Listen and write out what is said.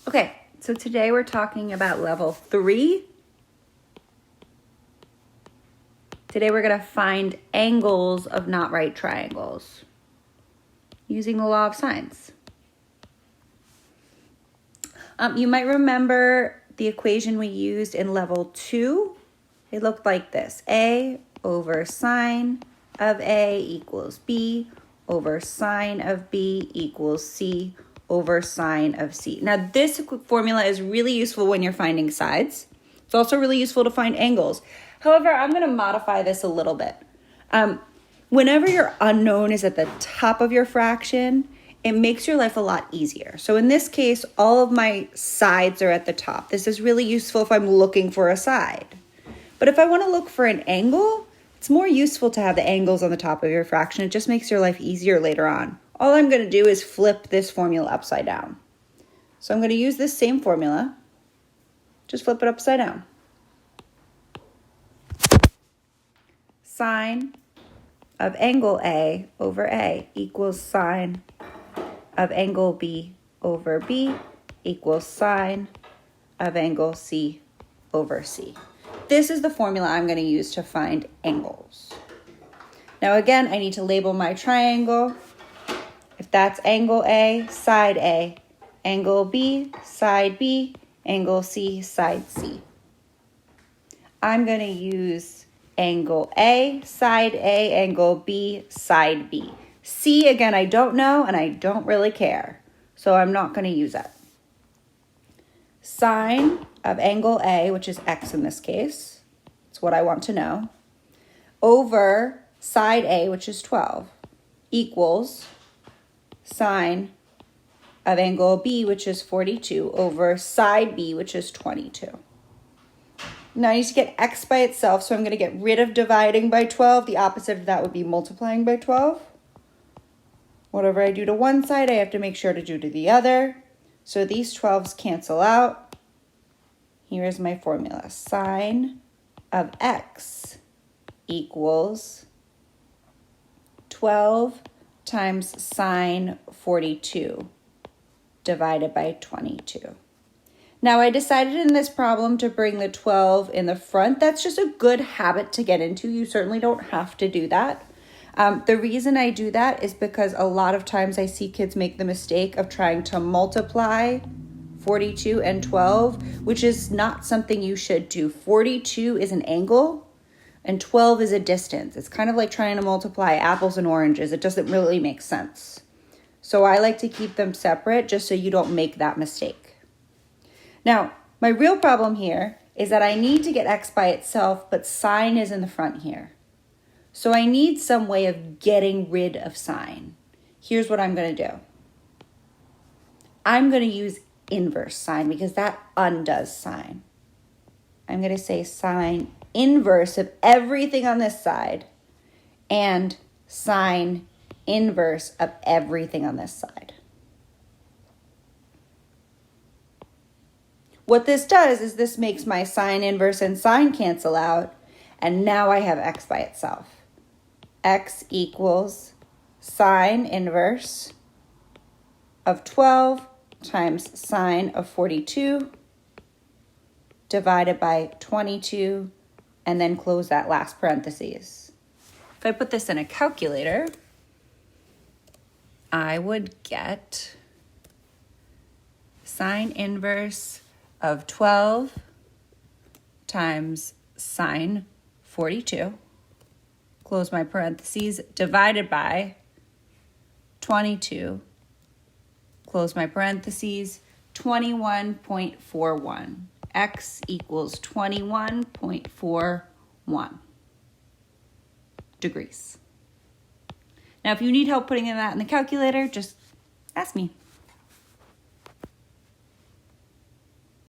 Okay, so today we're talking about level 3. Today we're going to find angles of not right triangles using the law of sines. You might remember the equation we used in level 2. It looked like this. A over sine of A equals B over sine of B equals C over sine of C. Now this formula is really useful when you're finding sides. It's also really useful to find angles. However, I'm going to modify this a little bit. Whenever your unknown is at the top of your fraction, it makes your life a lot easier. So in this case, all of my sides are at the top. This is really useful if I'm looking for a side. But if I want to look for an angle, it's more useful to have the angles on the top of your fraction. It just makes your life easier later on. All I'm going to do is flip this formula upside down. So I'm going to use this same formula, just flip it upside down. Sine of angle A over A equals sine of angle B over B equals sine of angle C over C. This is the formula I'm going to use to find angles. Now again, I need to label my triangle. If that's angle A, side A, angle B, side B, angle C, side C. I'm going to use angle A, side A, angle B, side B. C, again, I don't know and I don't really care, so I'm not going to use it. Sine of angle A, which is x in this case, it's what I want to know, over side A, which is 12, equals sine of angle B, which is 42, over side B, which is 22. Now I need to get x by itself, so I'm going to get rid of dividing by 12. The opposite of that would be multiplying by 12. Whatever I do to one side, I have to make sure to do to the other. So these 12s cancel out. Here is my formula. Sine of x equals 12 times sine 42 divided by 22. Now I decided in this problem to bring the 12 in the front. That's just a good habit to get into. You certainly don't have to do that. The reason I do that is because a lot of times I see kids make the mistake of trying to multiply 42 and 12, which is not something you should do. 42 is an angle and 12 is a distance. It's kind of like trying to multiply apples and oranges. It doesn't really make sense. So I like to keep them separate just so you don't make that mistake. Now, my real problem here is that I need to get x by itself, but sine is in the front here. So I need some way of getting rid of sine. Here's what I'm going to do. I'm going to use inverse sine because that undoes sine. I'm going to say sine inverse of everything on this side and sine inverse of everything on this side. What this does is this makes my sine inverse and sine cancel out, and now I have x by itself. X equals sine inverse of 12 times sine of 42 divided by 22, and then close that last parentheses. If I put this in a calculator, I would get sine inverse of 12 times sine 42, close my parentheses, divided by 22, close my parentheses, 21.41. X equals 21.41 degrees. Now, if you need help putting that in the calculator, just ask me.